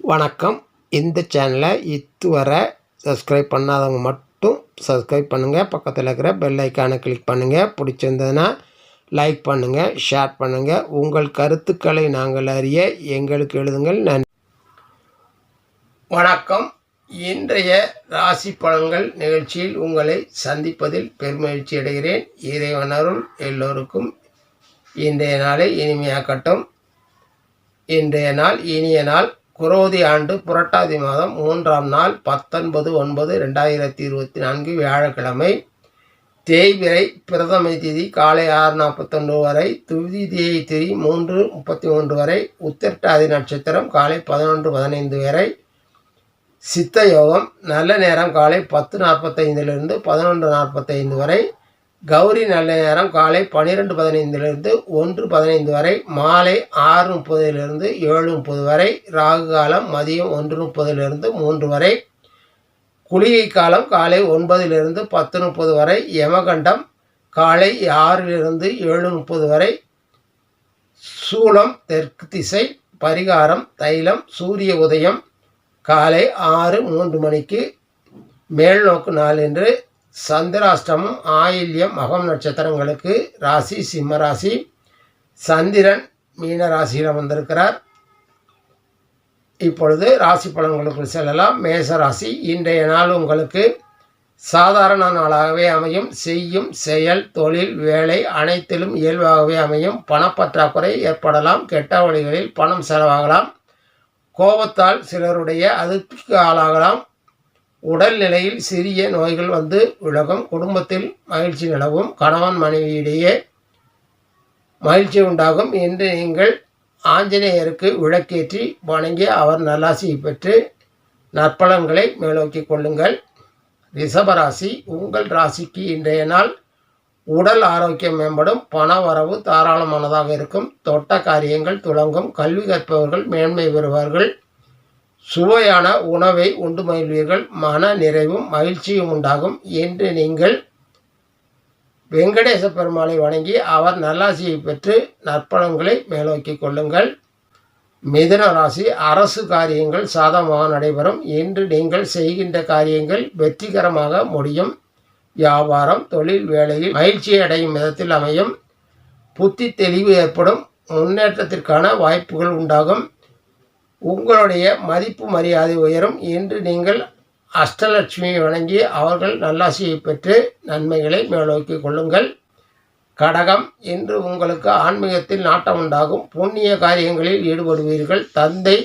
வணக்கம். இந்த சேனலை இதுவரை சப்ஸ்கிரைப் பண்ணாதவங்க மட்டும் சப்ஸ்கிரைப் பண்ணுங்கள். பக்கத்தில் இருக்கிற பெல் ஐக்கானை கிளிக் பண்ணுங்கள். பிடிச்சிருந்ததுன்னா லைக் பண்ணுங்கள், ஷேர் பண்ணுங்கள். உங்கள் கருத்துக்களை நாங்கள் அறிய எங்களுக்கு எழுதுங்கள். நன்றி. வணக்கம். இன்றைய ராசி பலன்கள் நிகழ்ச்சியில் உங்களை சந்திப்பதில் பெருமகிழ்ச்சி அடைகிறேன். இறைவனருள் எல்லோருக்கும் இன்றைய நாளை இனிமையாக்கட்டும். இன்றைய நாள் இனிய நாள். குரோதி ஆண்டு புரட்டாதி மாதம் 3ஆம் நாள் 19/9/2024 வியாழக்கிழமை. தேய்பிறை பிரதமை திதி காலை 6:41 வரை, துவிதியை திதி 3:33 வரை, உத்திரட்டாதி நட்சத்திரம் காலை 11:15 வரை, சித்த யோகம் நல்ல நேரம் காலை 10:45 11:45 வரை, கௌரி நல்ல நேரம் காலை 12:15 1:15 வரை, மாலை 6:30 7:30 வரை, ராகு காலம் மதியம் 1:30 3 வரை, குளிகை காலம் காலை 9 10:30 வரை, யமகண்டம் காலை 6 7:30 வரை, சூலம் தெற்கு திசை, பரிகாரம் தைலம், சூரிய உதயம் காலை 6:03 மணிக்கு மேல்நோக்கு நாள் என்று. சந்திராஷ்டமம் ஆயில்யம் மகம் நட்சத்திரங்களுக்கு. ராசி சிம்ம ராசி. சந்திரன் மீன ராசியில் வந்திருக்கிறார். இப்பொழுது ராசி பலன்களுக்குள் செல்லலாம். மேச ராசி. இன்றைய நாள் உங்களுக்கு சாதாரண நாளாகவே அமையும். செய்யும் செயல், தொழில், வேலை அனைத்திலும் இயல்பாகவே அமையும். பணப்பற்றாக்குறை ஏற்படலாம். கெட்ட வழிகளில் பணம் செலவாகலாம். கோபத்தால் சிலருடைய அதிர்ச்சிக்கு ஆளாகலாம். உடல்நிலையில் சிறிய நோய்கள் வந்து விலகும். குடும்பத்தில் மகிழ்ச்சி நிலவும். கணவன் மனைவியிடையே மகிழ்ச்சி உண்டாகும். இன்று நீங்கள் ஆஞ்சநேயருக்கு விளக்கேற்றி வணங்கி அவர் நல்லாசியை பெற்று நற்பலன்களை மேலோக்கிக் கொள்ளுங்கள். ரிஷபராசி. உங்கள் ராசிக்கு இன்றைய நாள் உடல் ஆரோக்கியம் மேம்படும். பண வரவு தாராளமானதாக இருக்கும். தொட்ட காரியங்கள் துலங்கும். கல்வி கற்பவர்கள் மேன்மை பெறுவார்கள். சுவையான உணவை உண்டு மகிழ்வீர்கள். மன நிறைவும் மகிழ்ச்சியும் உண்டாகும். இன்று நீங்கள் வெங்கடேச பெருமாளை வணங்கி அவர் நல்லாசியை பெற்று நற்பலன்களை மேலோக்கிக் கொள்ளுங்கள். மிதுன ராசி. அரசு காரியங்கள் சாதகமாக நடைபெறும். இன்று நீங்கள் செய்கின்ற காரியங்கள் வெற்றிகரமாக முடியும். வியாபாரம், தொழில், வேலையில் மகிழ்ச்சி அடையும் விதத்தில் அமையும். புத்தி தெளிவு ஏற்படும். முன்னேற்றத்திற்கான வாய்ப்புகள் உண்டாகும். உங்களுடைய மதிப்பு மரியாதை உயரும். இன்று நீங்கள் அஷ்டலட்சுமியை வணங்கி அவர்கள் நல்லாசியை பெற்று நன்மைகளை மேலோக்கிக் கொள்ளுங்கள். கடகம். இன்று உங்களுக்கு ஆன்மீகத்தில் நாட்டம் உண்டாகும். புண்ணிய காரியங்களில் ஈடுபடுவீர்கள். தந்தை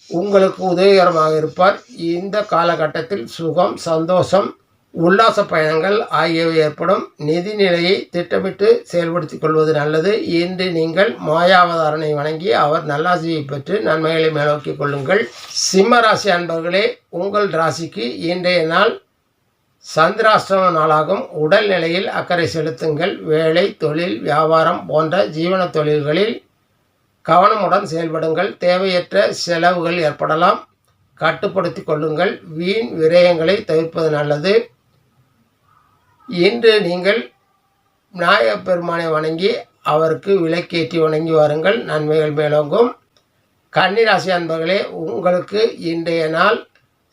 உங்களுக்கு உதவிகரமாக இருப்பார். இந்த காலகட்டத்தில் சுகம், சந்தோஷம், உல்லாச பயணங்கள் ஆகியவை ஏற்படும். நிதி நிலையை திட்டமிட்டு செயல்படுத்திக் கொள்வது நல்லது. இன்று நீங்கள் மாயாவதாரனை வணங்கி அவர் நல்லாசியை பெற்று நன்மைகளை மேலோக்கிக் கொள்ளுங்கள். சிம்ம ராசி அன்பர்களே, உங்கள் ராசிக்கு இன்றைய நாள் சந்திராஷ்டம நாளாகும். உடல் நிலையில் அக்கறை செலுத்துங்கள். வேலை, தொழில், வியாபாரம் போன்ற ஜீவன தொழில்களில் கவனமுடன் செயல்படுங்கள். தேவையற்ற செலவுகள் ஏற்படலாம். கட்டுப்படுத்தி கொள்ளுங்கள். வீண் விரயங்களை தவிர்ப்பது நல்லது. இன்று நீங்கள் விநாயகப் பெருமானை வணங்கி அவருக்கு விளக்கேற்றி வணங்கி வாருங்கள். நன்மைகள் மேலோங்கும். கன்னிராசி அன்பர்களே, உங்களுக்கு இன்றைய நாள்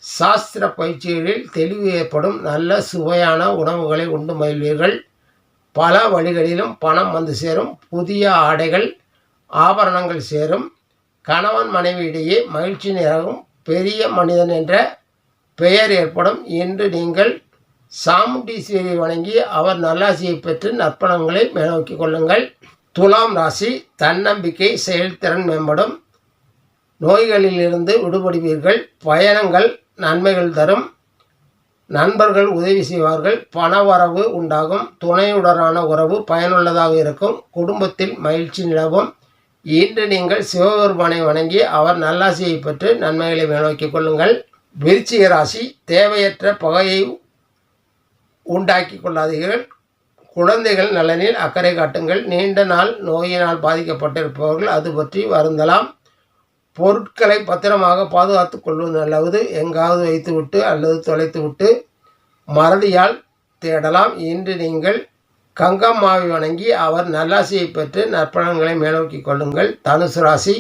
சாஸ்திர பயிற்சிகளில் தெளிவு ஏற்படும். நல்ல சுவையான உணவுகளை உண்டு மகிழ்வீர்கள். பல வழிகளிலும் பணம் வந்து சேரும். புதிய ஆடைகள், ஆபரணங்கள் சேரும். கணவன் மனைவியிடையே மகிழ்ச்சி நிறவும். பெரிய மனிதன் என்ற பெயர் ஏற்படும். இன்று நீங்கள் சாமுண்டீஸ்வரியை வணங்கி அவர் நல்லாசியை பெற்று நற்பலன்களை மேலோக்கிக் கொள்ளுங்கள். துலாம் ராசி. தன்னம்பிக்கை, செயல்திறன் மேம்படும். நோய்களிலிருந்து விடுபடுவீர்கள். பயணங்கள் நன்மைகள் தரும். நண்பர்கள் உதவி செய்வார்கள். பணவரவு உண்டாகும். துணையுடனான உறவு பயனுள்ளதாக இருக்கும். குடும்பத்தில் மகிழ்ச்சி நிலவும். இன்று நீங்கள் சிவபெருமானை வணங்கி அவர் நல்லாசியை பெற்று நன்மைகளை மேலோக்கிக் கொள்ளுங்கள். விருச்சிக ராசி. தேவையற்ற பகையை உண்டாக்கி கொள்ளாதீர்கள். குழந்தைகள் நலனில் அக்கறை காட்டுங்கள். நீண்ட நாள் நோயினால் பாதிக்கப்பட்டிருப்பவர்கள் அது பற்றி வருந்தலாம். பொருட்களை பத்திரமாக பாதுகாத்து கொள்வது நல்லது. எங்காவது வைத்துவிட்டு அல்லது தொலைத்துவிட்டு மறதியால் தேடலாம். இன்று நீங்கள் கங்கம்மாவை வணங்கி அவர் நல்லாசியை பெற்று நற்பலன்களை மேலோக்கிக் கொள்ளுங்கள். தனுசு ராசி.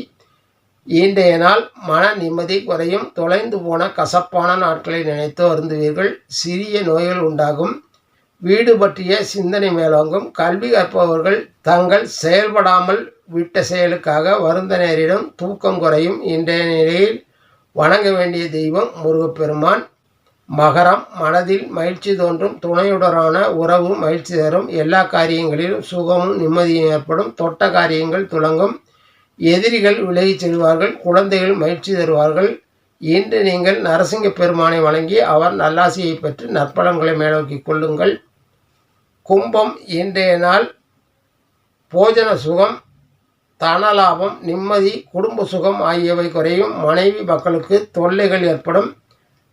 இன்றைய நாள் மன நிம்மதி குறையும். தொலைந்து போன கசப்பான நாட்களை நினைத்து வருந்துவீர்கள். சிறிய நோய்கள் உண்டாகும். வீடு பற்றிய சிந்தனை மேலோங்கும். கல்வி கற்பவர்கள் தங்கள் செயல்படாமல் விட்ட செயலுக்காக வருந்த நேரிடும். தூக்கம் குறையும். இன்றைய நிலையில் வணங்க வேண்டிய தெய்வம் முருகப்பெருமான். மகரம், மனதில் மகிழ்ச்சி தோன்றும். துணையுடனான உறவு மகிழ்ச்சி தரும். எல்லா காரியங்களிலும் சுகமும் நிம்மதியும் ஏற்படும். தொட்ட காரியங்கள் துலங்கும். எதிரிகள் விலகிச் செல்வார்கள். குழந்தைகள் மகிழ்ச்சி தருவார்கள். இன்று நீங்கள் நரசிங்க பெருமானை வணங்கி அவர் நல்லாசியை பெற்று நற்பலன்களை மேலோக்கிக் கொள்ளுங்கள். கும்பம், இன்றைய நாள் போஜன சுகம், தனலாபம், நிம்மதி, குடும்ப சுகம் ஆகியவை குறையும். மனைவி மக்களுக்கு தொல்லைகள் ஏற்படும்.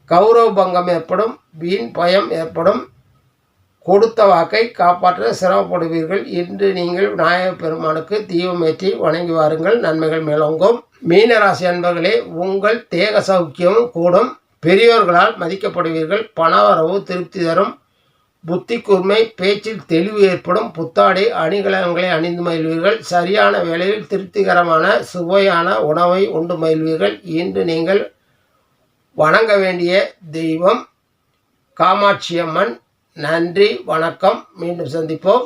கௌரவ பங்கம் ஏற்படும். வீண் பயம் ஏற்படும். கொடுத்த வாக்கை காப்பாற்ற சிரமப்படுவீர்கள். இன்று நீங்கள் விநாயகப் பெருமானுக்கு தீபமேற்றி வணங்கி வாருங்கள். நன்மைகள் மேலோங்கும். மீனராசி அன்பர்களே, உங்கள் தேக சௌக்கியமும் கூடும். பெரியோர்களால் மதிக்கப்படுவீர்கள். பணவரவு திருப்தி தரும். புத்தி கூர்மை, பேச்சில் தெளிவு ஏற்படும். புத்தாடை அணிகலன்களை அணிந்து மகிழ்வீர்கள். சரியான வேளையில் திருப்திகரமான சுவையான உணவை உண்டு மகிழ்வீர்கள். இன்று நீங்கள் வணங்க வேண்டிய தெய்வம் காமாட்சியம்மன். நன்றி, வணக்கம். மீண்டும் சந்திப்போம்.